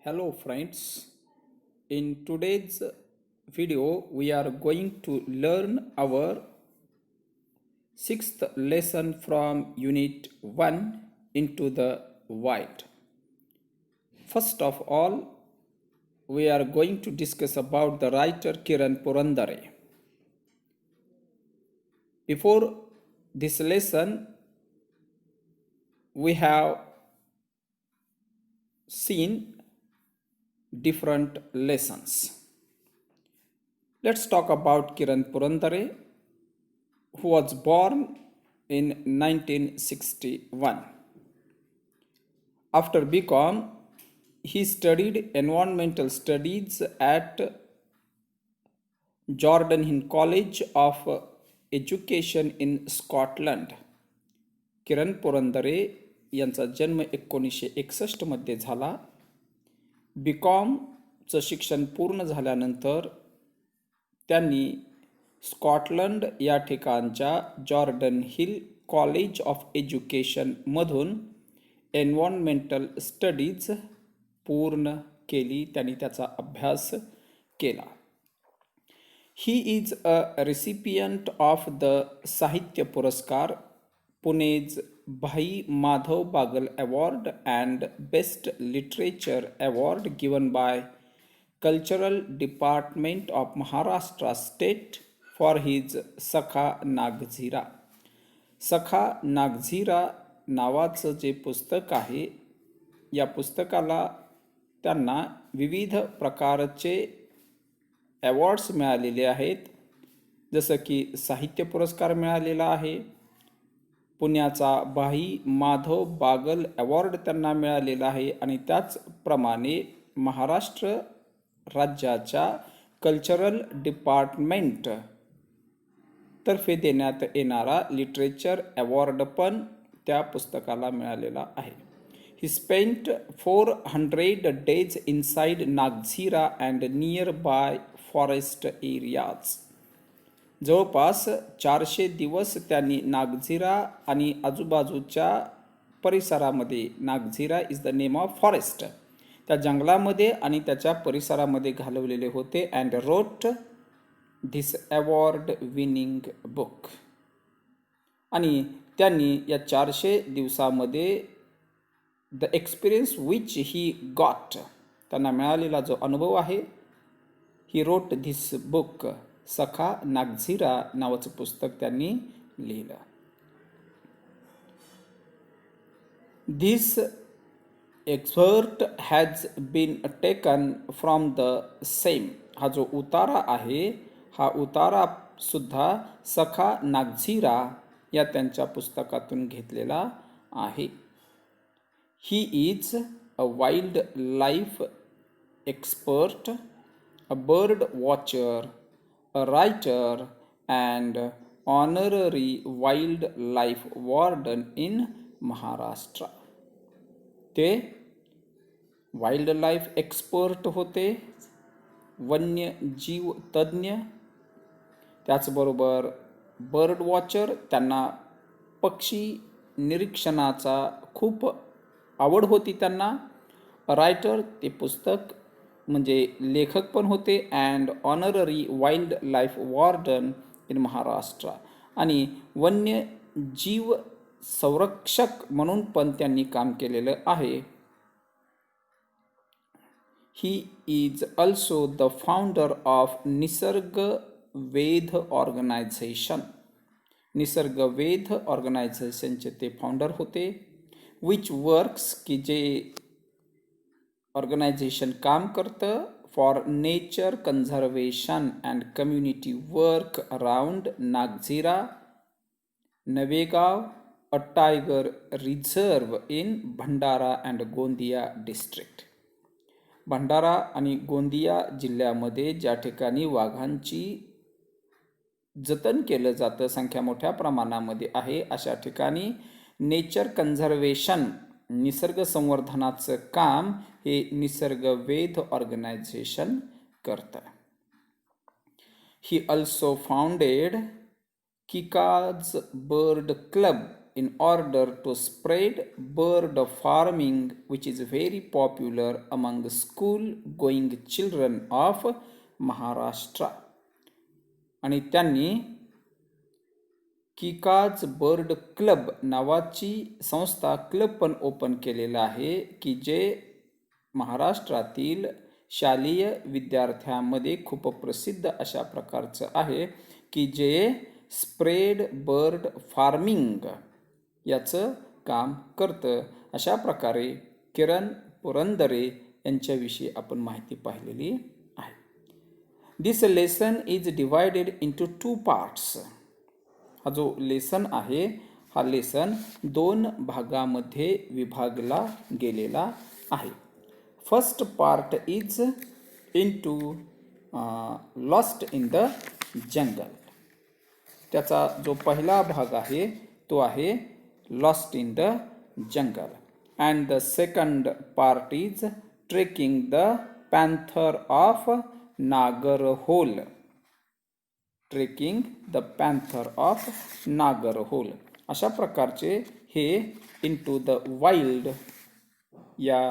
Hello friends, in today's video we are going to learn our sixth lesson from unit 1 into the wild. First of all, we are going to discuss about the writer Kiran Purandare. Before this lesson, we have seen different lessons. Let's talk about Kiran Purandare, who was born in 1961. After BCom, he studied environmental studies at Jordan Hinn College of Education in Scotland. किरण पुरंदरे यांचा जन्म 1961 मध्ये झाला. बीकॉमचं शिक्षण पूर्ण झाल्यानंतर त्यांनी Scotland या ठिकाणच्या जॉर्डन हिल कॉलेज ऑफ एज्युकेशनमधून एन्व्हायरमेंटल स्टडीज पूर्ण केली. त्यांनी त्याचा अभ्यास केला. He is a recipient of the Sahitya Puraskar, पुणेज Bhai Madhav Bagal award and best literature award given by cultural department of Maharashtra state for his Sakha Nagzira. सखा नागझिरा नावाचं जे पुस्तक आहे, या पुस्तकाला त्यांना विविध प्रकारचे अवॉर्ड्स मिळालेले आहेत. जसं की साहित्य पुरस्कार मिळालेला आहे, पुण्याचा भाई माधव बागल अवॉर्ड त्यांना मिळालेला आहे आणि त्याचप्रमाणे महाराष्ट्र राज्याच्या कल्चरल डिपार्टमेंट तर्फे देण्यात येणारा लिटरेचर अवॉर्ड पण त्या पुस्तकाला मिळालेला आहे. He spent 400 days inside Nagzira and nearby forest areas. जवळपास 400 दिवस त्यांनी नागझिरा आणि आजूबाजूच्या परिसरामध्ये, Nagzira is the name of forest, त्या जंगलामध्ये आणि त्याच्या परिसरामध्ये घालवलेले होते. And wrote this award winning book. आणि त्यांनी या 400 दिवसामध्ये the experience which he got, त्यांना मिळालेला जो अनुभव आहे, ही रोट धिस बुक, सखा नागझिरा नावाचं पुस्तक त्यांनी लिहिलं. This expert has been taken from the same. हा जो उतारा आहे, हा उतारा सुद्धा सखा नागझिरा या त्यांच्या पुस्तकातून घेतलेला आहे. He is a wild life expert, a bird watcher, a writer and honorary wildlife warden in Maharashtra. ते वाईल्ड लाईफ एक्सपर्ट होते, वन्यजीव तज्ज्ञ, त्याचबरोबर बर्ड वॉचर, त्यांना पक्षी निरीक्षणाचा खूप आवड होती त्यांना. रायटर, ते पुस्तक म्हणजे लेखक पण होते. And honorary wildlife warden in Maharashtra, आणि वन्यजीव संरक्षक म्हणून पण त्यांनी काम केलेलं आहे. He is also the founder of Nisarg Vedh organisation. निसर्ग वेध ऑर्गनायझेशनचे ते फाउंडर होते. विच वर्क्स, की जे ऑर्गनायझेशन काम करतं for nature conservation and community work around Nagzira, Navegaon, a tiger reserve in Bhandara and Gondia district. Bhandara आणि गोंदिया जिल्ह्यामध्ये ज्या ठिकाणी वाघांची जतन केलं जातं, संख्या मोठ्या प्रमाणामध्ये आहे, अशा ठिकाणी नेचर कन्झर्वेशन, निसर्ग संवर्धनाचं काम हे निसर्ग वेध ऑर्गनायझेशन करतं. ही ऑल्सो फाउंडेड किकाज bird club in order to spread bird farming, which is very popular among school going children of Maharashtra. आणि त्यांनी किकाज बर्ड क्लब नावाची संस्था क्लब पण ओपन केलेला आहे की जे महाराष्ट्रातील शालेय विद्यार्थ्यांमध्ये खूप प्रसिद्ध अशा प्रकारचं आहे की जे स्प्रेड बर्ड फार्मिंग याचं काम करतं. अशा प्रकारे किरण पुरंदरे यांच्याविषयी आपण माहिती पाहिलेली आहे. This lesson is divided into 2 parts. हा जो लेसन आहे हा लेसन 2 भागामध्ये विभागला गेलेला आहे. First part is into lost in the जंगल. त्याचा जो पहिला भाग आहे तो आहे lost in the jungle. And the second part is trekking the panther of Nagarhole. Trekking the panther of Nagarhole. अशा प्रकारचे हे इंटू द वाईल्ड या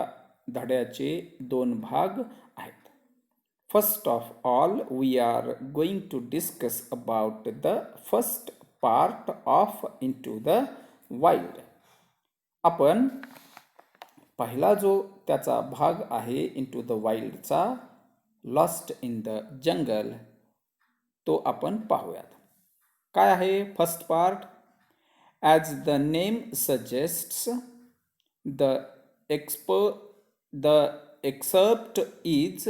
धड्याचे 2 भाग आहेत. First of all, we are going to discuss about the first part of Into the Wild. आपण पहिला जो त्याचा भाग आहे इंटू द वाईल्डचा लॉस्ट इन द जंगल तो आपण पाहूयात. काय आहे first part? As the name suggests the excerpt is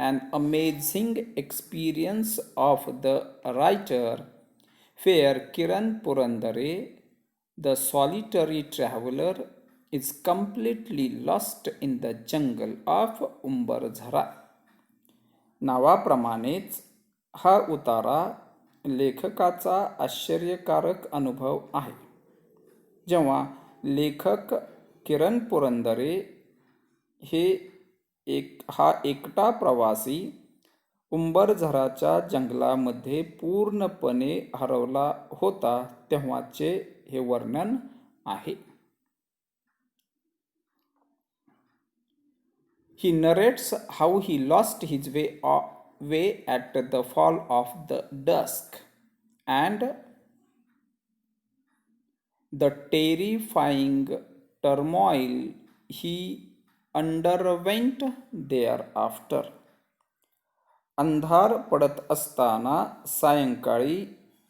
an amazing experience of the writer where Kiran Purandare, the solitary traveler, is completely lost in the jungle of Umbarzara. नावाप्रमाणेच हा उतारा लेखकाचा आश्चर्यकारक अनुभव आहे जेव्हा लेखक किरण पुरंदरे हे हा एकटा प्रवासी उंबरझराच्या जंगलामध्ये पूर्णपणे हरवला होता तेव्हाचे हे वर्णन आहे. He narrates how he lost his way at the fall of the dusk and the terrifying turmoil he underwent thereafter. अंधार पडत असताना सायंकाळी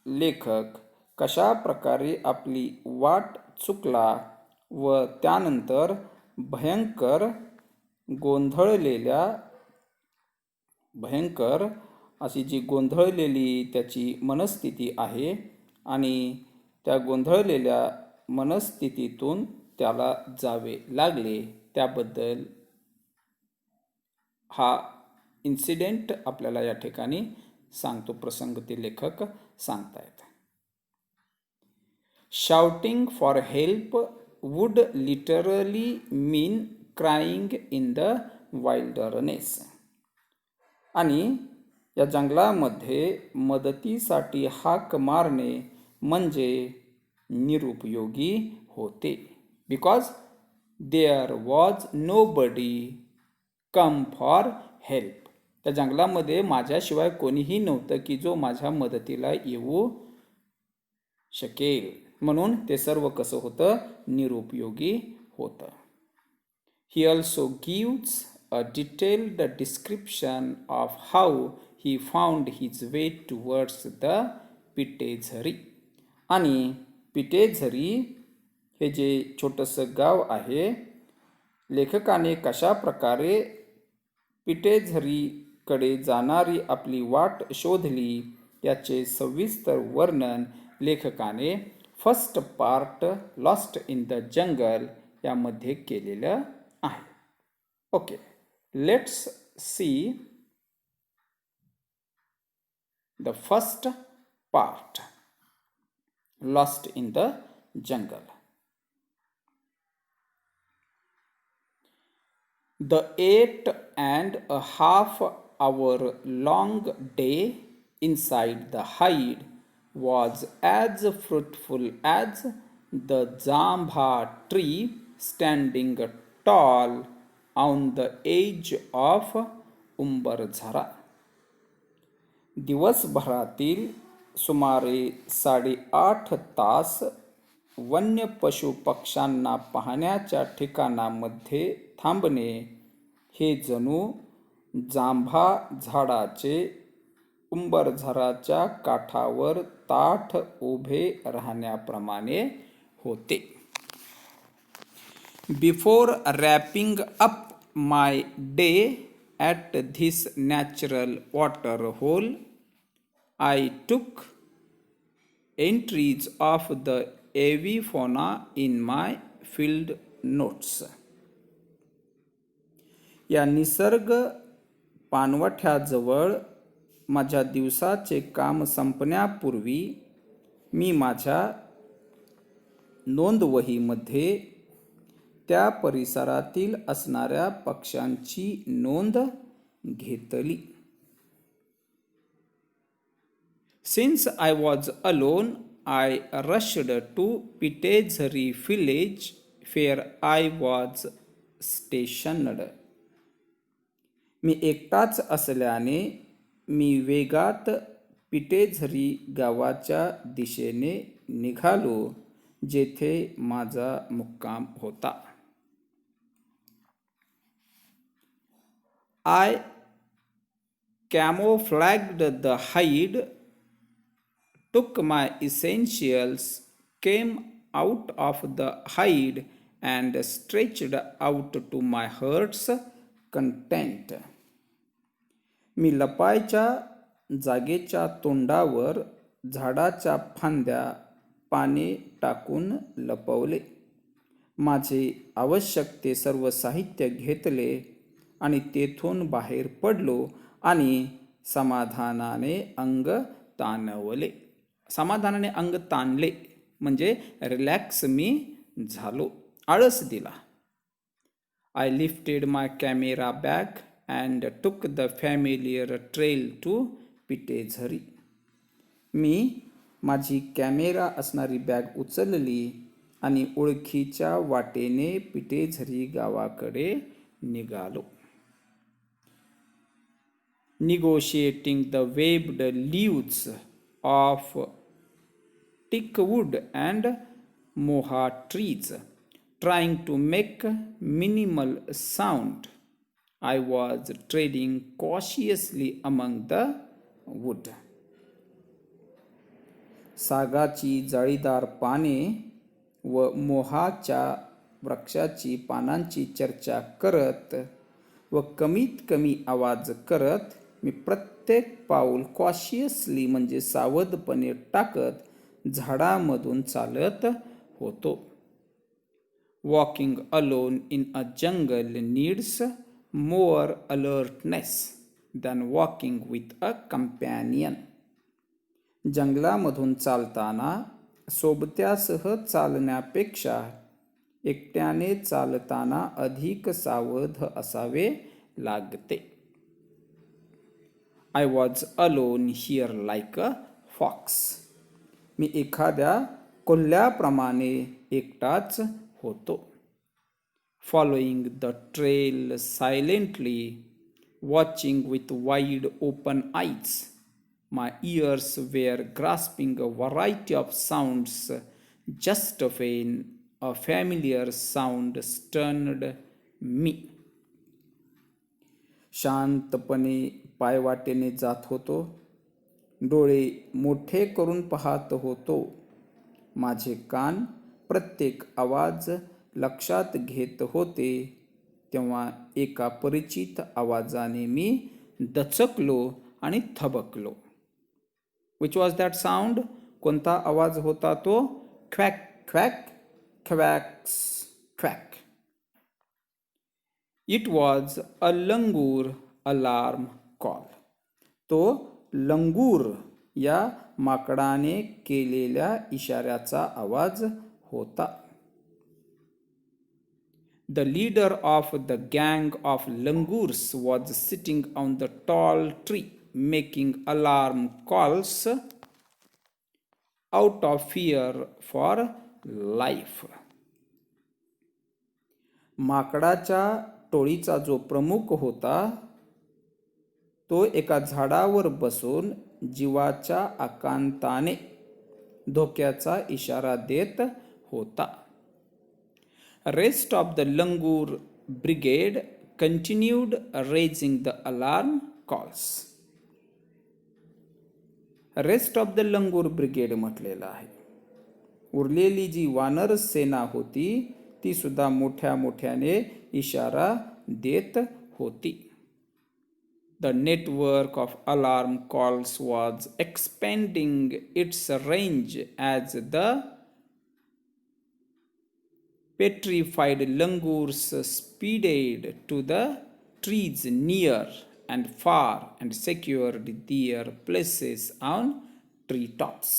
लेखक कशा प्रकारे आपली वाट चुकला व त्यानंतर भयंकर अशी जी गोंधळलेली त्याची मनस्थिती आहे आणि त्या गोंधळलेल्या मनस्थितीतून त्याला जावे लागले त्याबद्दल हा इन्सिडेंट आपल्याला या ठिकाणी सांगतो. प्रसंग ते लेखक सांगतायत. Shouting for help would literally mean crying in the wilderness. आणि या जंगलामध्ये मदतीसाठी हाक मारणे म्हणजे निरुपयोगी होते. Because there was nobody come for help. त्या जंगलामध्ये माझ्याशिवाय कोणीही नव्हतं की जो माझ्या मदतीला येऊ शकेल. म्हणून ते सर्व कसं होतं? निरुपयोगी होतं. He also gives a detailed description of how he found his way towards the Pitezari. आणि पिटेझरी हे जे छोटंसं गाव आहे लेखकाने कशा प्रकारे पिटेझरीकडे जाणारी आपली वाट शोधली याचे सविस्तर वर्णन लेखकाने first part lost in the जंगल यामध्ये केलेलं आहे. Okay, let's see the first part lost in the jungle. The 8.5 hour long day inside the hide was as fruitful as the Jambha tree standing tall on the edge of उंबरझरा. दिवसभरातील सुमारे 8.5 तास वन्य पशु पक्ष्यांना पाहण्याच्या ठिकाणामध्ये थांबणे हे जणू जांभा झाडाचे उंबरझराच्या काठावर ताठ उभे राहण्याप्रमाणे होते. Before wrapping up my day at this natural water hole, I took entries of the avifauna in my field notes. या निसर्ग पाणवठ्याजवळ माझ्या दिवसाचे काम संपण्यापूर्वी मी माझ्या नोंदवहीमध्ये त्या परिसरातील असणाऱ्या पक्ष्यांची नोंद घेतली. Since I was alone, I rushed to Pitezhari village where I was stationed. मी एकटाच असल्याने मी वेगात पिटेझरी गावाच्या दिशेने निघालो जेथे माझा मुक्काम होता. I camouflaged the hide, took my essentials, came out of the hide and stretched out to my heart's content. मी लपायच्या जागेच्या तोंडावर झाडाच्या फांद्या पाने टाकून लपवले. माझे आवश्यक ते सर्व साहित्य घेतले आणि तेथून बाहेर पडलो आणि समाधानाने अंग ताणवले. समाधानाने अंग ताणले म्हणजे रिलॅक्स मी झालो, आळस दिला. I lifted my camera bag and took the familiar trail to Pitezhari. मी माझी कॅमेरा असणारी बॅग उचलली आणि ओळखीच्या वाटेने पिटेझरी गावाकडे निघालो. Negotiating the webbed leaves of teakwood and moha trees, trying to make minimal sound, I was treading cautiously among the wood. सागाची जाळीदार पाने व मोहाच्या वृक्षाची पानांची चर्चा करत व कमीत कमी आवाज करत मी प्रत्येक पाऊल कॉशियसली म्हणजे सावधपणे टाकत झाडामधून चालत होतो. Walking alone in a jungle needs more alertness than walking with a companion. जंगलामधून चालताना सोबत्यासह चालण्यापेक्षा एकट्याने चालताना अधिक सावध असावे लागते. I was alone here like a fox. मी एखाद्या कोल्ह्याप्रमाणे एकटाच होतो. Following the trail silently, watching with wide open eyes, my ears were grasping a variety of sounds just when a familiar sound stunned me. शांतपणे पायवाटेने जात होतो. डोळे मोठे करून पाहत होतो. माझे कान प्रत्येक आवाज लक्षात घेत होते. तेव्हा एका परिचित आवाजाने मी दचकलो आणि थबकलो. Which was that sound? कोणता आवाज होता तो? ख्वॅक ख्वॅक ख्वॅक्स ख्वॅक. It was a langur alarm call. तो लंगूर या माकडाने केलेल्या इशाऱ्याचा आवाज होता. The leader of the gang of langurs was sitting on the tall tree making alarm calls out of fear for life. माकडाच्या टोळीचा जो प्रमुख होता तो एका झाडावर बसून जीवाच्या आकांताने धोक्याचा इशारा देत होता. Rest of the Langur brigade continued raising the alarm calls. Rest of the langur brigade म्हटलेलं आहे. उरलेली जी वानर सेना होती ती सुद्धा मोठ्या मोठ्याने इशारा देत होती. The network of alarm calls was expanding its range as the petrified langurs speeded to the trees near and far and secured their places on treetops.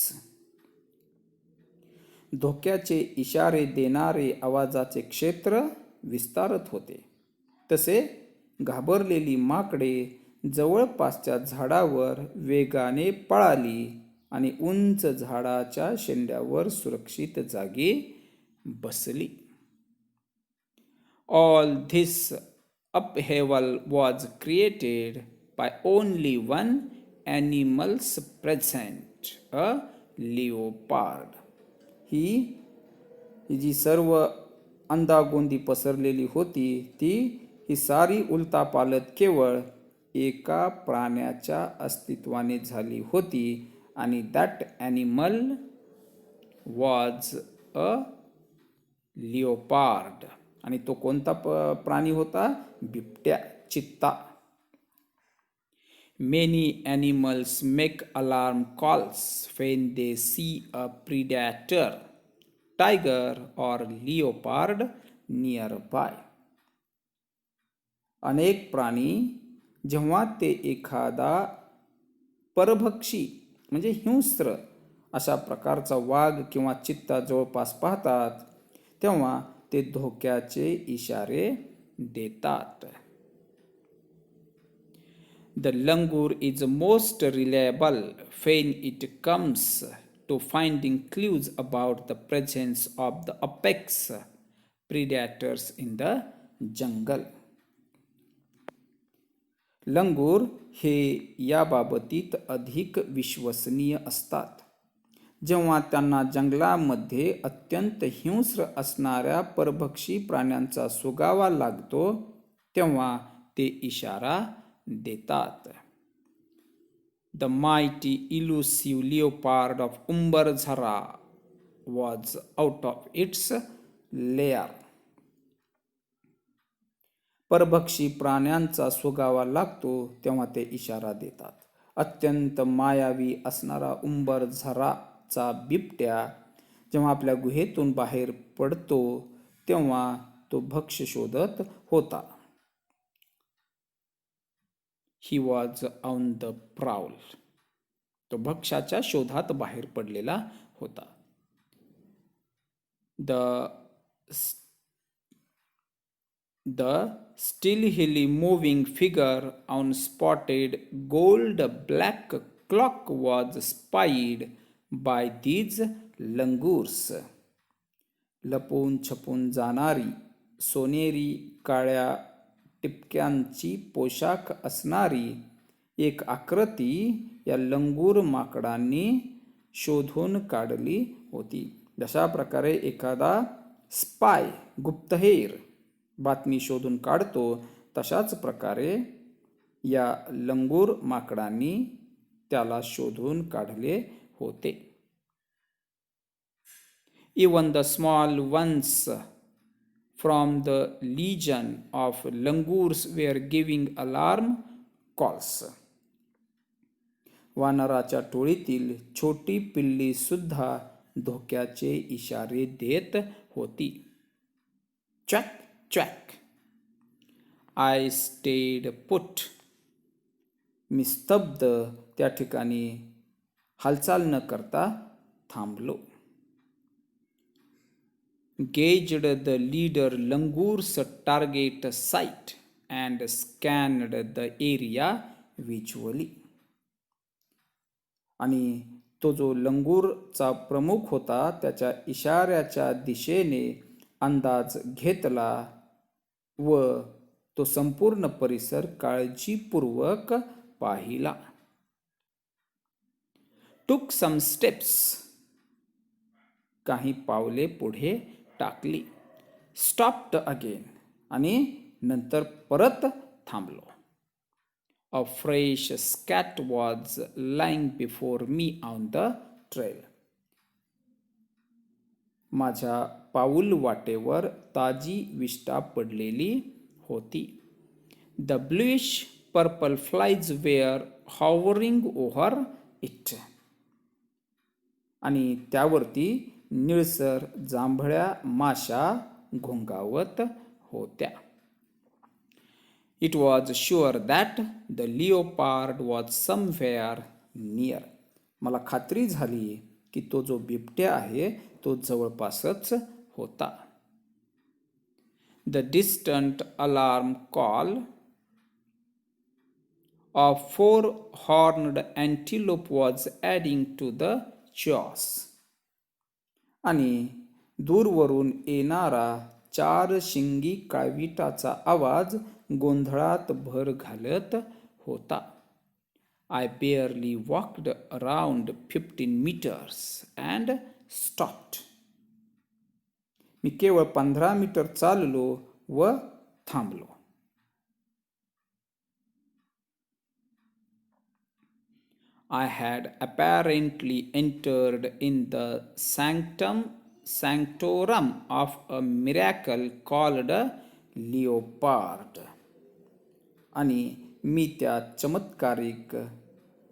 धोक्याचे इशारे देणारे आवाजाचे क्षेत्र विस्तारत होते. तसे घाबरलेली माकडे जवळपासच्या झाडावर वेगाने पळाली आणि उंच झाडाच्या शेंड्यावर सुरक्षित जागी बसली. All this upheaval was created by only one animal's present, a leopard. ही जी सर्व अंदागोंदी पसरलेली होती ही सारी उलतापालत केवळ एका प्राण्याच्या अस्तित्वाने झाली होती आणि दॅट ॲनिमल वॉज अ लिओपार्ड. आणि तो कोणता प्राणी होता? बिबट्या, चित्ता. Many animals make alarm calls when they see a predator, tiger or leopard nearby. अनेक प्राणी जेव्हा ते एखादा परभक्षी म्हणजे हिंस्र अशा प्रकारचा वाघ किंवा चित्ता जवळपास पाहतात तेव्हा ते धोक्याचे इशारे देतात. The langur is most reliable when it comes to finding clues about the presence of the apex predators in the jungle. लंगूर हे याबाबतीत अधिक विश्वसनीय असतात. जेव्हा त्यांना जंगलामध्ये अत्यंत हिंस्र असणाऱ्या परभक्षी प्राण्यांचा सुगावा लागतो तेव्हा ते इशारा देतात. The mighty elusive leopard of Umbarzara was out of its lair. परभक्षी प्राण्यांचा सुगावा लागतो तेव्हा ते इशारा देतात. अत्यंत मायावी असणारा उंबरझराचा बिबट्या जेव्हा आपल्या गुहेतून बाहेर पडतो तेव्हा तो भक्ष्य शोधत होता. He was on the prowl. तो भक्ष्याच्या शोधात बाहेर पडलेला होता. The stealthily moving figure on spotted gold-black clock was spied by these langurs. लपून छपून जाणारी सोनेरी काळ्या टिपक्यांची पोशाख असणारी एक आकृती या लंगूर माकडांनी शोधून काढली होती. जशा प्रकारे एखादा स्पाय गुप्तहेर बातमी शोधून काढतो तशाच प्रकारे या लंगूर माकडांनी त्याला शोधून काढले होते. Even the small ones from the legion of langurs were giving alarm calls. वानराच्या टोळीतील छोटी पिल्ली सुद्धा धोक्याचे इशारे देत होती. Check check. I stayed put. मी स्तब्ध त्या ठिकाणी हालचाल न करता थांबलो. Gauged the leader langur's target site and scanned the area visually. आणि तो जो लंगूरचा प्रमुख होता त्याच्या इशाऱ्याच्या दिशेने अंदाज घेतला व तो संपूर्ण परिसर काळजीपूर्वक पाहिला. टूक सम स्टेप्स, काही पावले पुढे टाकली. स्टॉप्ड अगेन, आणि नंतर परत थांबलो. A fresh scat was lying before me on the trail. माझ्या पाऊल वाटेवर ताजी विष्ठा पडलेली होती. The bluish purple flies were hovering over it. आणि त्यावरती निळसर जांभळ्या माशा घोंगावत होत्या. It was sure that the leopard was somewhere near. मला खात्री झाली की तो जो बिबट्या आहे तो जवळपासच होता. The distant alarm call of 4-horned antelope was adding to the chaos. आणि दूरवरून येणारा 4 शिंगी काळविटाचा आवाज गोंधळात भर घालत होता. I barely walked around 15 meters and stopped. मी केवळ 15 मीटर चाललो व थांबलो. I had apparently entered in the sanctorum of a miracle called leopard. आणि मी त्या चमत्कारिक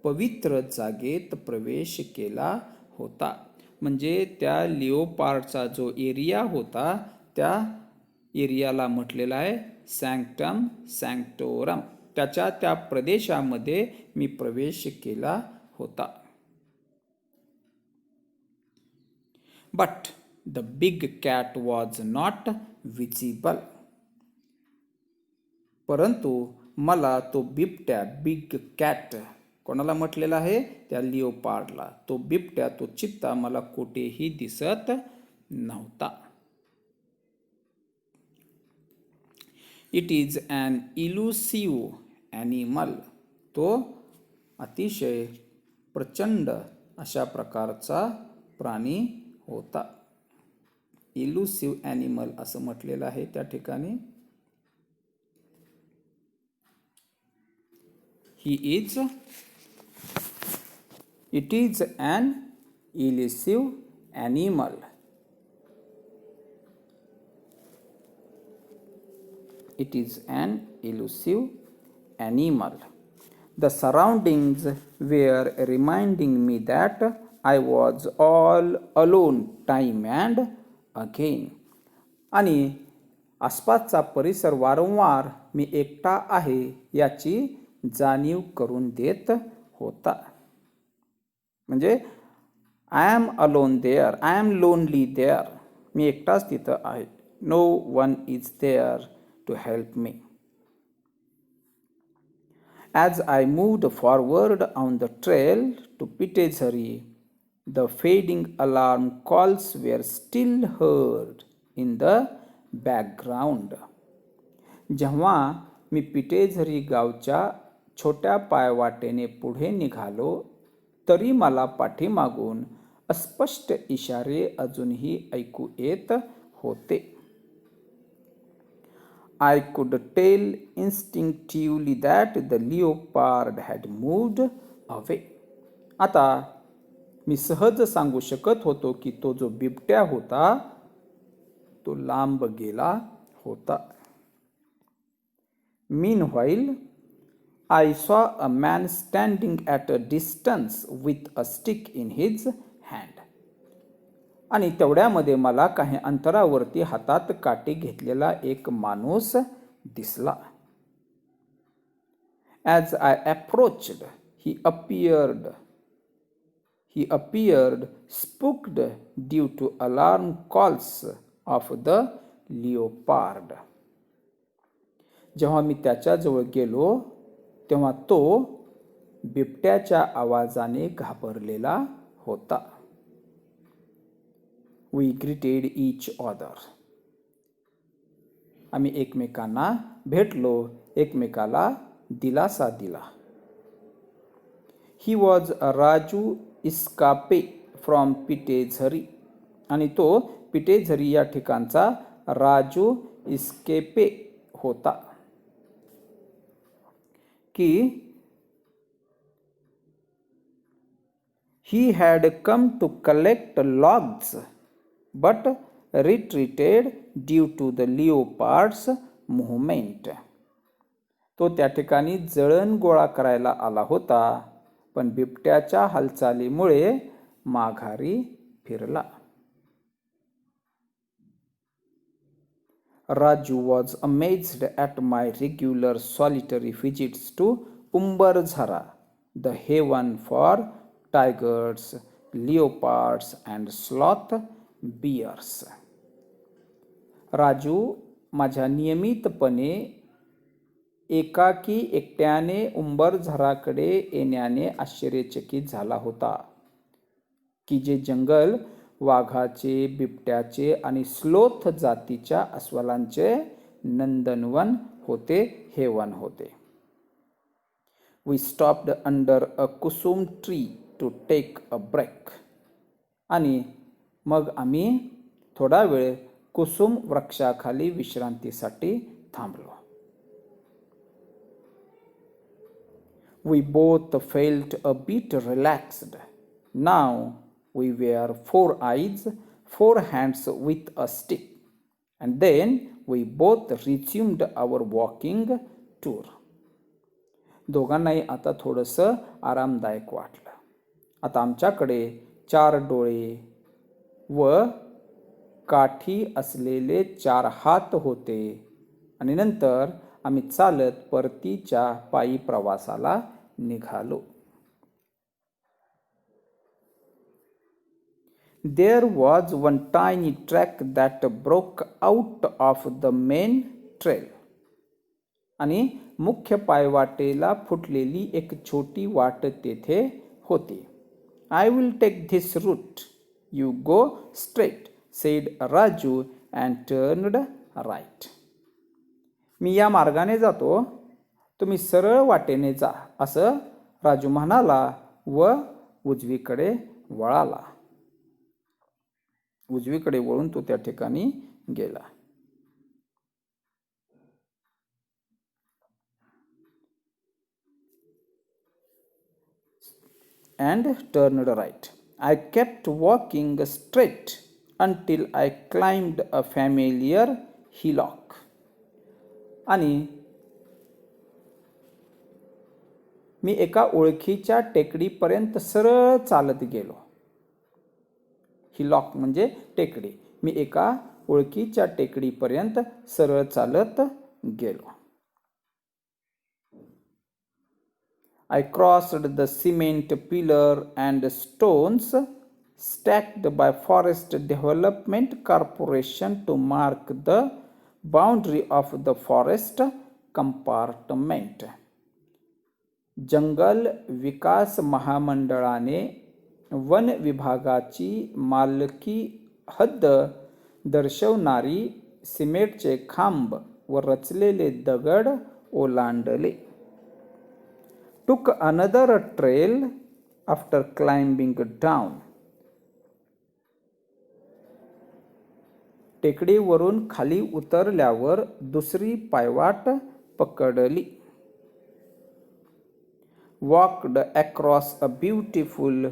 पवित्र जागेत प्रवेश केला होता. म्हणजे त्या लिओपार्डचा जो एरिया होता त्या एरियाला म्हटलेला आहे सॅंक्टम सॅंक्टोरम. त्याच्या त्या प्रदेशामध्ये मी प्रवेश केला होता. But the big cat was not visible. परंतु मला तो बिबट्या, बिग कॅट, कोणाला म्हटलेला आहे? त्या लिओपार्डला. तो बिबट्या, तो चित्ता मला कुठेही दिसत नव्हता. It is an elusive animal. तो अतिशय प्रचंड अशा प्रकारचा प्राणी होता. इल्युसिव्ह ॲनिमल असं म्हटलेलं आहे त्या ठिकाणी. It is an elusive animal. It is an elusive animal. The surroundings were reminding me that I was all alone time and again. आणि आसपासचा परिसर वारंवार मी एकटा आहे याची जाणीव करून देत होता. म्हणजे I am alone there, I am lonely there. मी एकटाच तिथं आहे. No one is there to help me. As I moved forward on the trail to Pitezari, the fading alarm calls were still heard in the background. जेव्हा मी पिटेझरी गावच्या छोट्या पायवाटेने पुढे निघालो तरी मला पाठीमागून अस्पष्ट इशारे अजूनही ऐकू येत होते. I could tell instinctively that the leopard had moved away. आता मी सहज सांगू शकत होतो की तो जो बिबट्या होता तो लांब गेला होता. Meanwhile, I saw a man standing at a distance with a stick in his hand. आणि तेवढ्यामध्ये मला काही अंतरावरती हातात काठी घेतलेला एक माणूस दिसला. As I approached, he appeared spooked due to alarm calls of the leopard. जेव्हा मी त्याच्याजवळ गेलो तेव्हा तो बिबट्याच्या आवाजाने घाबरलेला होता. We greeted each other. आम्ही एकमेकांना भेटलो, एकमेकाला दिलासा दिला. He was Raju Iskape from Pitezari. आणि तो पिटेझरी या ठिकाणचा राजू इस्केपे होता. की he had come to collect logs but retreated due to the leopard's movement. तो त्या ठिकाणी जळण गोळा करायला आला होता, पण बिबट्याच्या हालचालीमुळे माघारी फिरला. Raju was amazed at my regular solitary visits to Umbarzhara, the haven for tigers, leopards and sloth bears. Raju माझ्या नियमितपणे एकाकी एकट्याने उंबरझराकडे येण्याने आश्चर्यचकित झाला होता, की जे जंगल वाघाचे, बिबट्याचे आणि स्लोथ जातीच्या अस्वलांचे नंदनवन होते, हेवन होते. We stopped under a kusum tree to take a break. आणि मग आम्ही थोडा वेळ कुसुम वृक्षाखाली विश्रांतीसाठी थांबलो. We both felt a bit relaxed. Now we were 4 eyes, 4 hands with a stick, and then we both resumed our walking tour. दोघांनाही आता थोडंसं आरामदायक वाटलं. आता आमच्याकडे 4 डोळे व काठी असलेले 4 हात होते आणि नंतर आम्ही चालत परतीच्या पायी प्रवासाला निघालो. There was one tiny track that broke out of the main trail. आणि मुख्य पायवाटेला फुटलेली एक छोटी वाट तेथे होती. I will take this route. You go straight, said Raju and turned right. मी या मार्गाने जातो, तुम्ही सरळ वाटेने जा, असं राजू म्हणाला व उजवीकडे वळाला. उजवीकडे वळून तो त्या ठिकाणी गेला. And turned right. I kept walking straight until I climbed a familiar hillock. आणि मी एका ओळखीच्या टेकडीपर्यंत सरळ चालत गेलो. हिलॉक म्हणजे टेकडी. मी एका ओळखीच्या टेकडीपर्यंत सरळ चालत गेलो. I crossed the cement pillar and stones stacked by Forest Development Corporation to mark the boundary of the forest compartment. जंगल विकास महामंडळाने वन विभागाची मालकी हद्द दर्शवणारी सिमेंटचे खांब व रचलेले दगड ओलांडले. Took another trail after climbing down. टेकडीवरून खाली उतरल्यावर दुसरी पायवाट पकडली. Walked across a beautiful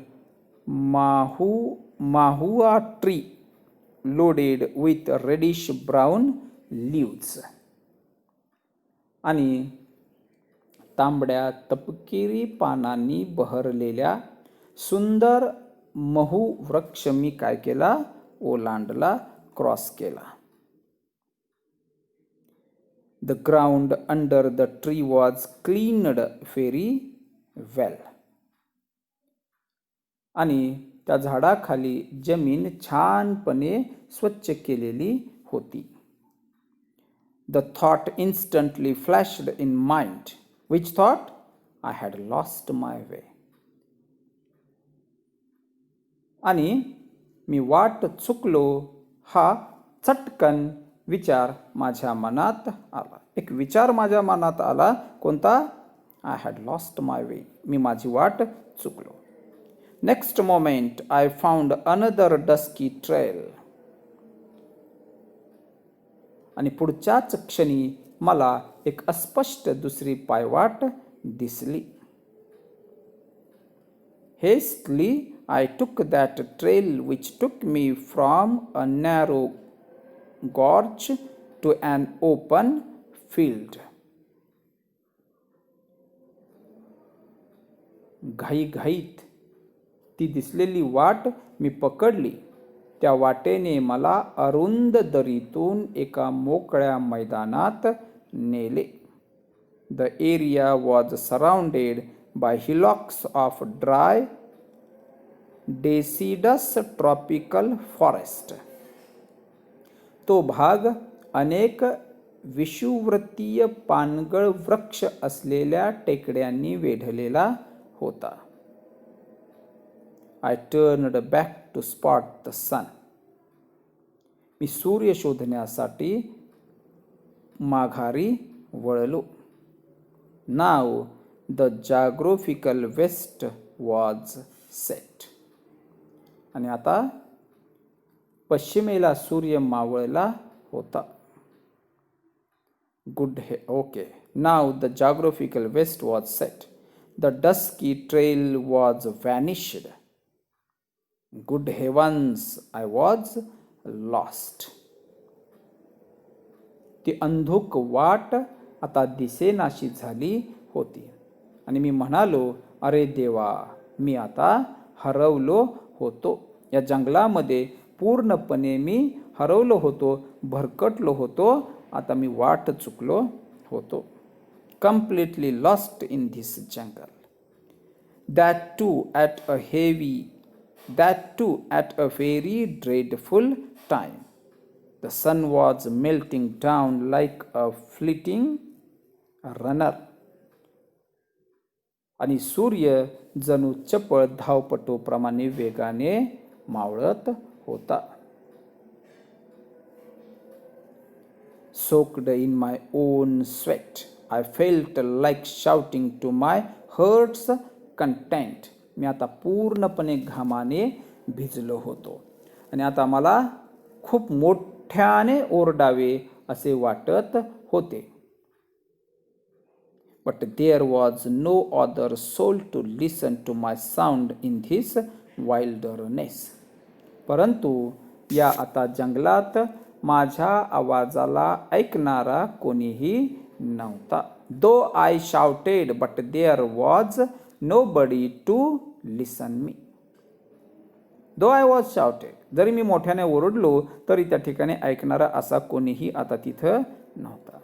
mahua tree loaded with reddish brown leaves. आणि तांबड्या तपकिरी पानांनी बहरलेल्या सुंदर महू वृक्ष मी काय केला, ओलांडला, क्रॉस केला. The ground under the tree was cleaned very well. आणि त्या झाडाखाली जमीन छानपणे स्वच्छ केलेली होती. The thought instantly flashed in mind. Which thought? I had lost my way. आणि मी वाट चुकलो हा चटकन विचार माझ्या मनात आला. एक विचार माझ्या मनात आला. कोणता? I had lost my way. मी माझी वाट चुकलो. Next moment I found another dusky trail. आणि पुढच्याच क्षणी मला एक अस्पष्ट दुसरी पायवाट दिसली. Hastily I took that trail which took me from a narrow gorge to an open field. घाईघाईत ती दिसलेली वाट मी पकडली. त्या वाटेने मला अरुंद दरीतून एका मोकळ्या मैदानात नेले. The area was surrounded by hillocks of dry deciduous tropical forest. तो भाग अनेक विषुववृत्तीय पानगळ वृक्ष असलेल्या टेकड्यांनी वेढलेला होता. I turned back to spot the sun. मी सूर्य शोधण्यासाठी माघारी वळलो. Now the geographical west was set. आणि आता पश्चिमेला सूर्य मावळला होता. Okay. Now the geographical west was set. The dusky trail was vanished. Good heavens, I was lost. ती अंधुक वाट आता दिसेनाशी झाली होती. आणि मी म्हणालो, अरे देवा, मी आता हरवलो होतो. या जंगलामध्ये पूर्णपणे मी हरवलो होतो, भरकटलो होतो. आता मी वाट चुकलो होतो. Completely lost in this jungle. That too at a very dreadful time. The sun was melting down like a fleeting runner. आणि सूर्य जणू चपळ धावपटूप्रमाणे वेगाने मावळत होता. Soaked in my own sweat, I felt like shouting to my heart's content. मी आता पूर्णपणे घामाने भिजलो होतो आणि आता मला खूप मोठ्याने ओरडावे असे वाटत होते. But there was no other soul to listen to my sound in this wilderness. परंतु या आता जंगलात माझ्या आवाजाला ऐकणारा कोणीही नव्हता. Though I shouted, but there was nobody to listen me. Though I was shouted, जरी मी मोठ्याने ओरडलो तरी त्या ठिकाणी ऐकणारा असा कोणीही आता तिथं नव्हता.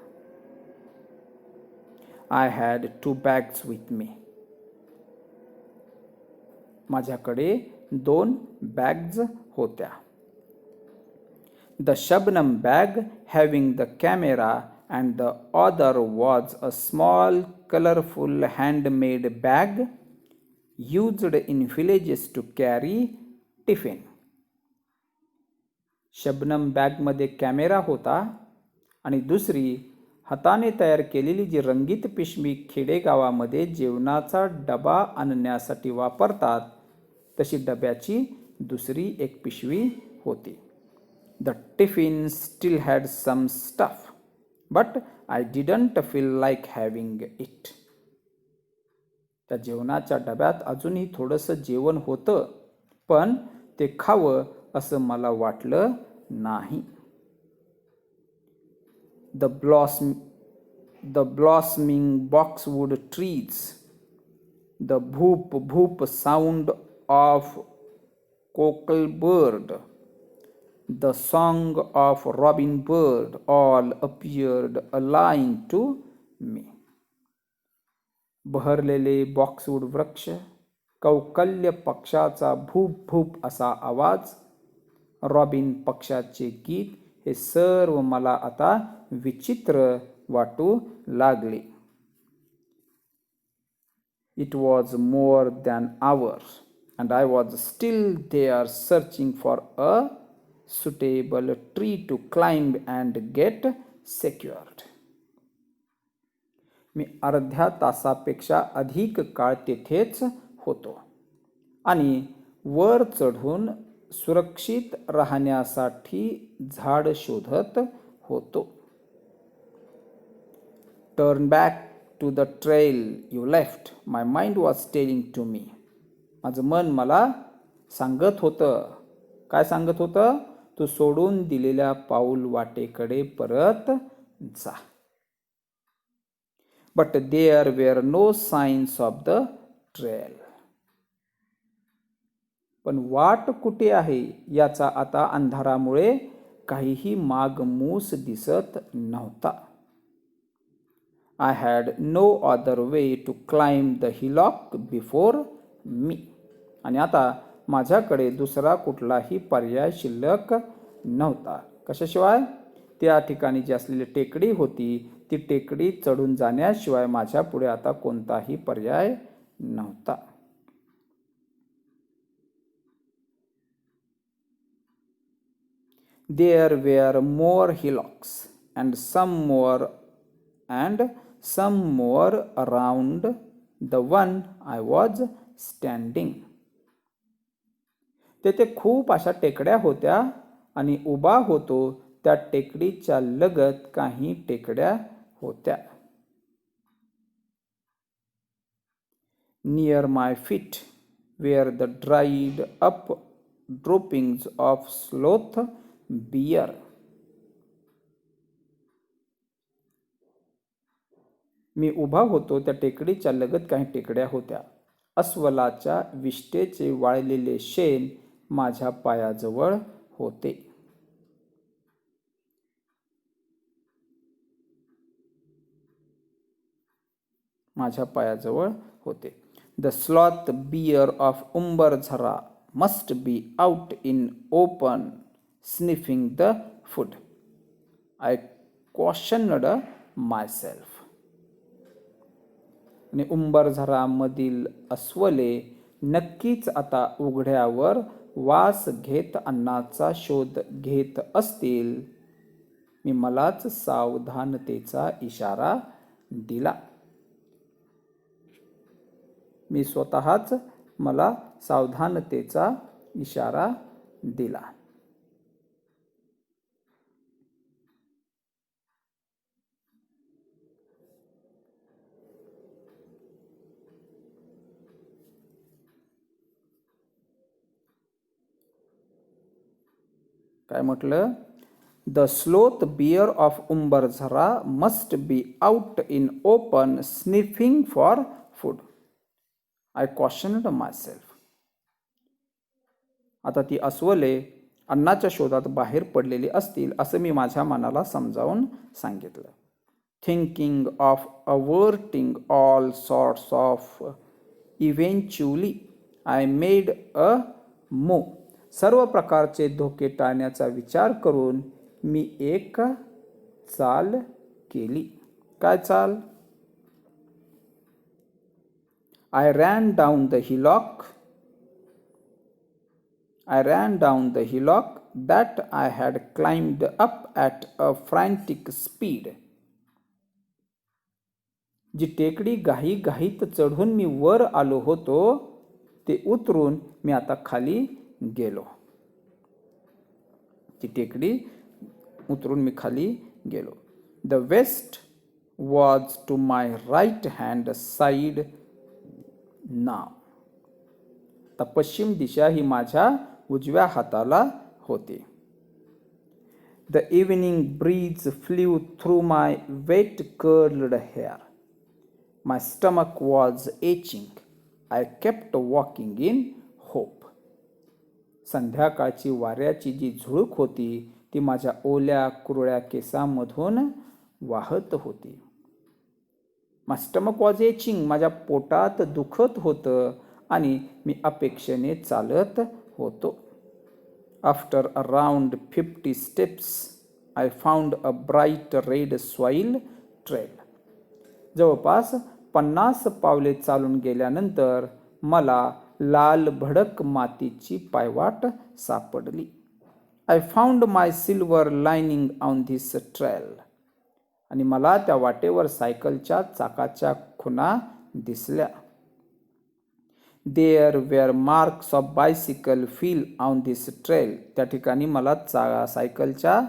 I had 2 bags with me. माझ्याकडे 2 बॅग्स होत्या. The Shabnam bag having the camera and the other was a small colorful handmade bag used in villages to carry tiffin. Shabnam बॅगमध्ये कॅमेरा होता आणि दुसरी हाताने तयार केलेली जी रंगीत पिशवी खेडेगावामध्ये जेवणाचा डबा आणण्यासाठी वापरतात तशी डब्याची दुसरी एक पिशवी होती. The tiffin still had some stuff, but I didn't feel like having it. त्या जेवणाच्या डब्यात अजूनही थोडंसं जेवण होतं, पण ते खावं असं मला वाटलं नाही. The blossoming boxwood trees, the bhoop bhoop sound of cocklebird, the song of robin bird all appeared aligned to me. बहरलेले बॉक्सवूड वृक्ष, कौकल्य पक्षाचा भूप भूप असा आवाज, रॉबिन पक्षाचे गीत हे सर्व मला आता विचित्र वाटू लागले. It was more than hours and I was still there searching for a suitable tree to climb and get secured. मी अर्ध्या तासापेक्षा अधिक काळ तेथेच होतो आणि वर चढून सुरक्षित राहण्यासाठी झाड शोधत होतो. Turn back to the trail you left, my mind was telling to me. माझं मन मला सांगत होतं. काय सांगत होतं? तू सोडून दिलेल्या पाऊल वाटेकडे परत जा. But there were no signs of the trail. पण वाट कुठे आहे याचा आता अंधारामुळे काहीही मागमूस दिसत नव्हता. I had no other way to climb the hillock before me. आणि आता माझ्याकडे दुसरा कुठलाही पर्याय शिल्लक नव्हता. कशाशिवाय? त्या ठिकाणी जी असलेली टेकडी होती ती टेकडी चढून जाण्याशिवाय माझ्या पुढे आता कोणताही पर्याय नव्हता. There were more hillocks and some more around the one I was standing. तेथे खूप अशा टेकड्या होत्या आणि उभा होतो त्या टेकडीच्या लगत काही टेकड्या होत्या. Near my feet were the dried up droppings of sloth bear. मी उभा होतो त्या टेकडीच्या लगत काही टेकड्या होत्या. अस्वलाच्या विष्ठेचे वाळलेले शेण माझ्या पायाजवळ होते. माझ्या पायाजवळ होते. The sloth bear of Umbarzara must be out in open sniffing the food. I cautioned myself. आणि उंबरझरामधील अस्वले नक्कीच आता उघड्यावर वास घेत अन्नाचा शोध घेत असतील. मी मलाच सावधानतेचा इशारा दिला. मी स्वतःच मला सावधानतेचा इशारा दिला. काय म्हटलं? The sloth bear of Umbarzara must be out in open sniffing for food. I cautioned myself. आता ती अस्वले अन्नाच्या शोधात बाहेर पडलेली असतील असं मी माझ्या मनाला समजावून सांगितलं. Thinking of averting all sorts of eventually I made a move. सर्व प्रकारचे धोके टाळण्याचा विचार करून मी एक चाल केली. काय चाल? I ran down the hillock that I had climbed up at a frantic speed. जी टेकडी घाईघाईत चढून मी वर आलो होतो ते उतरून मी आता खाली गेलो. ती टेकडी उतरून मी खाली गेलो. The west was to my right hand side now. आता पश्चिम दिशा ही माझ्या उजव्या हाताला होती. The evening breeze flew through my wet curled hair. My stomach was aching. I kept walking in hope. संध्याकाळची वाऱ्याची जी झुळूक होती ती माझ्या ओल्या कुरळ्या केसांमधून वाहत होती. My stomach was aching. माझ्या पोटात दुखत होतं आणि मी अपेक्षेने चालत होतो. After around 50 steps, I found a bright red soil trail. जवळपास 50 पावले चालून गेल्यानंतर मला लाल भडक मातीची पायवाट सापडली. I found my silver lining on this trail. आणि मला त्या वाटेवर सायकलच्या चाकाच्या खुणा दिसल्या. There were marks of bicycle wheel on this trail. त्या ठिकाणी मला सायकलच्या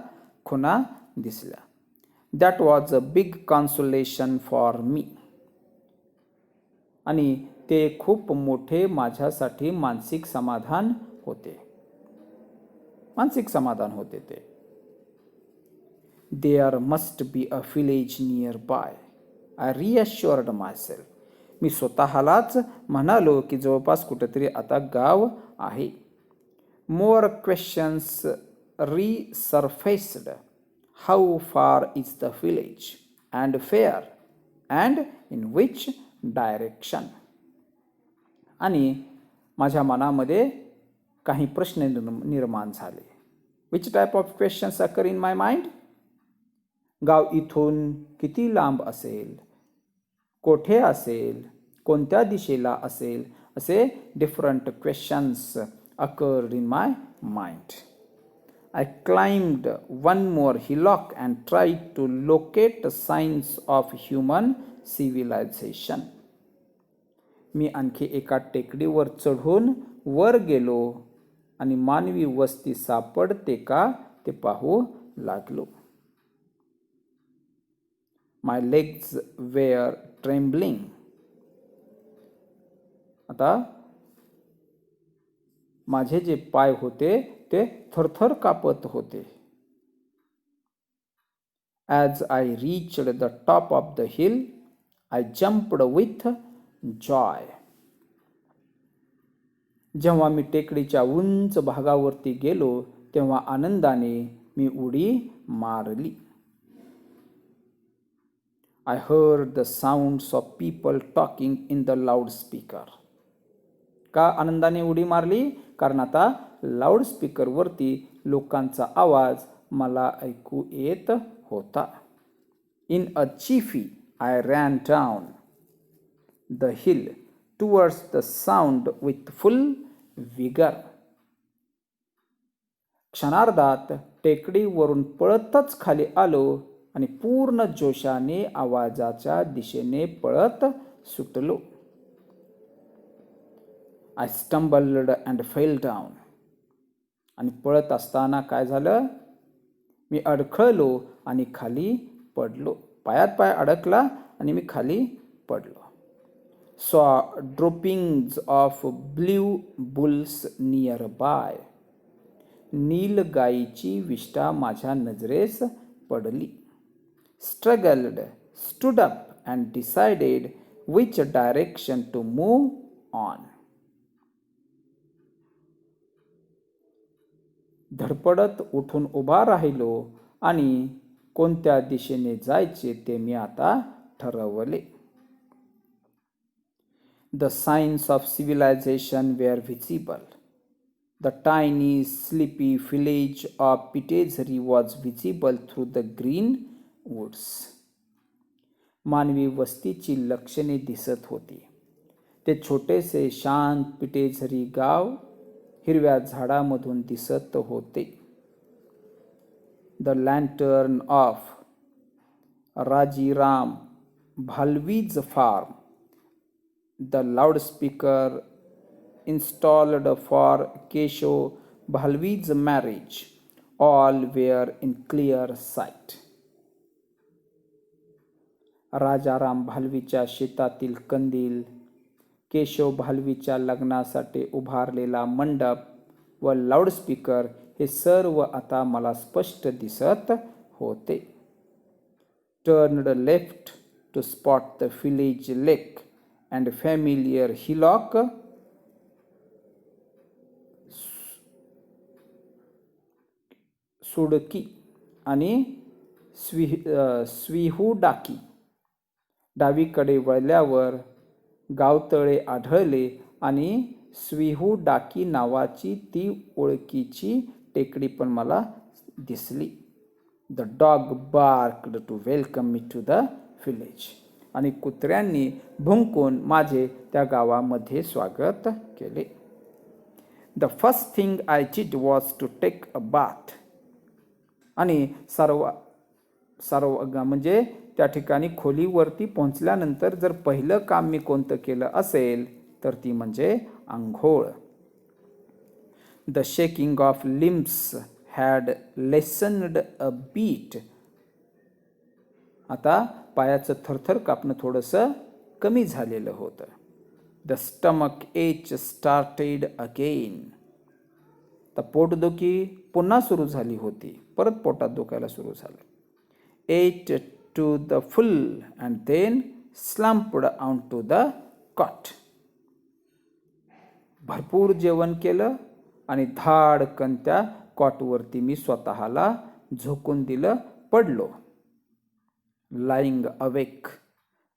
खुणा दिसल्या. That was a big consolation for me. आणि ते खूप मोठे माझ्यासाठी मानसिक समाधान होते. मानसिक समाधान होते ते. There must be a village nearby. I reassured myself. मी स्वतःलाच म्हणालो की जवळपास कुठेतरी आता गाव आहे. More questions resurfaced. How far is the village and far and in which direction. आणि माझ्या मनामध्ये काही प्रश्न निर्माण झाले. Which type of questions occur in my mind. गाव इथून किती लांब असेल, कोठे असेल, कोणत्या दिशेला असेल, असे different questions occurred in my mind. I climbed one more hillock and tried to locate signs of human civilization. मी आणखी एका टेकडीवर चढून वर गेलो आणि मानवी वस्ती सापडते का ते पाहू लागलो. My legs were trembling. आता माझे जे पाय होते ते थरथर कापत होते. As I reached the top of the hill, I jumped with joy. जेव्हा मी टेकडीच्या उंच भागावरती गेलो तेव्हा आनंदाने मी उडी मारली. I heard the sounds of people talking in the loudspeaker. का आनंदाने उडी मारली? कारण आता लाऊडस्पीकरवरती लोकांचा आवाज मला ऐकू येत होता. In a jiffy, I ran down the hill towards the sound with full vigor. क्षणार्धात टेकडीवरून पळतच खाली आलो आणि पूर्ण जोशाने आवाजाच्या दिशेने पळत सुटलो. I stumbled and fell down. आणि पळत असताना काय झालं? मी अडखळलो आणि खाली पडलो. पायात पाय अडकला आणि मी खाली पडलो. Saw droppings of blue bulls nearby. नीलगाईची विष्ठा माझ्या नजरेस पडली. Struggled, stood up and decided which direction to move on. धडपडत उठून उभा राहिलो आणि कोणत्या दिशेने जायचे ते मी आता ठरवले. The signs of civilization were visible. The tiny, sleepy village of Pitezhari was visible through the green woods. मानवी वस्तीची लक्षणे दिसत होती. ते छोटेसे शांत पिटेझरी गाव हिरव्या झाडामधून दिसत होते. The lantern of Rajiram Bhalvi's farm, the loudspeaker installed for Keshav Bhalvi's marriage, all were in clear sight. Rajaram भालवीच्या शेतातील कंदील, केशव भालवीच्या लग्नासाठी उभारलेला मंडप व लाऊडस्पीकर हे सर्व आता मला स्पष्ट दिसत होते. Turned left to spot the village lake and familiar hillock सुडकी आणि स्विहुडाकी. डावीकडे वळल्यावर गावतळे आढळले आणि स्विहुडाकी नावाची ती ओळखीची टेकडी पण मला दिसली. The dog barked to welcome me to the village. आणि कुत्र्यांनी भुंकून माझे त्या गावामध्ये स्वागत केले. The first thing I did was to take a bath. आणि सर्व म्हणजे त्या ठिकाणी खोलीवरती पोहोचल्यानंतर जर पहिलं काम मी कोणतं केलं असेल तर ती म्हणजे आंघोळ. The shaking of limbs had lessened a bit. आता पायाचं थरथर कापणं थोडंसं कमी झालेलं होतं. The stomach ache started again. तर पोटदुखी पुन्हा सुरू झाली होती, परत पोटात दुखायला सुरू झालं. Ate to the full and then slumped on to the cot. भरपूर जेवण केलं आणि धाडकन त्या कॉटवरती मी स्वतःला झोकून दिलं, पडलो. lying awake,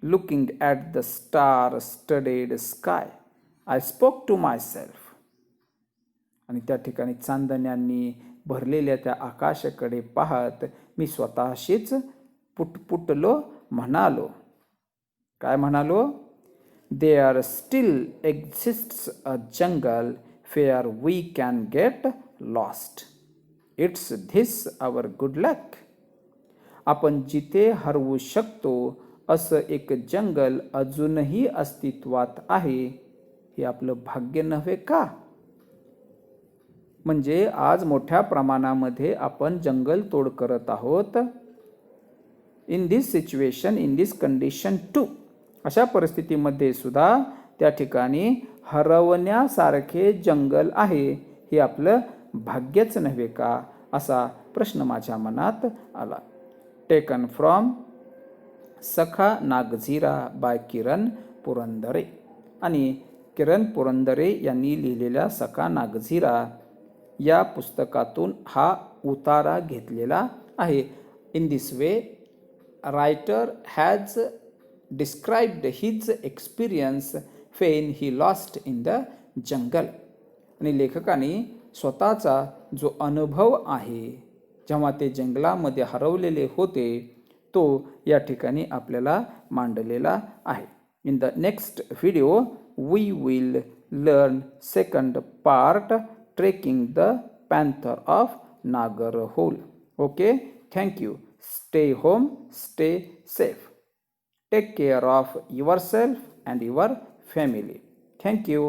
looking at the star-studded sky, I spoke to myself. आणि त्या ठिकाणी चांदण्यांनी भरलेल्या त्या आकाशाकडे पाहत मी स्वतःशीच पुटपुटलो, म्हणालो. काय म्हणालो? There still exists a jungle where we can get lost. It's this our good luck. आपण जिथे हरवू शकतो असं एक जंगल अजूनही अस्तित्वात आहे, हे आपलं भाग्य नव्हे का? म्हणजे आज मोठ्या प्रमाणामध्ये आपण जंगल तोड करत आहोत. In this situation, in this condition too. अशा परिस्थितीमध्ये सुद्धा त्या ठिकाणी हरवण्यासारखे जंगल आहे, हे आपलं भाग्यच नव्हे का, असा प्रश्न माझ्या मनात आला. टेकन फ्रॉम सखा नागझिरा बाय किरण पुरंदरे. आणि किरण पुरंदरे यांनी लिहिलेल्या सखा नागझिरा या पुस्तकातून हा उतारा घेतलेला आहे. In this way writer has described his experience when he lost in the जंगल. आणि लेखकाने स्वतःचा जो अनुभव आहे जेव्हा ते जंगलामध्ये हरवलेले होते तो या ठिकाणी आपल्याला मांडलेला आहे. In the next video we will learn second part, trekking the panther of Nagarhole. Okay, thank you. Stay home, stay safe. Take care of yourself and your family. Thank you.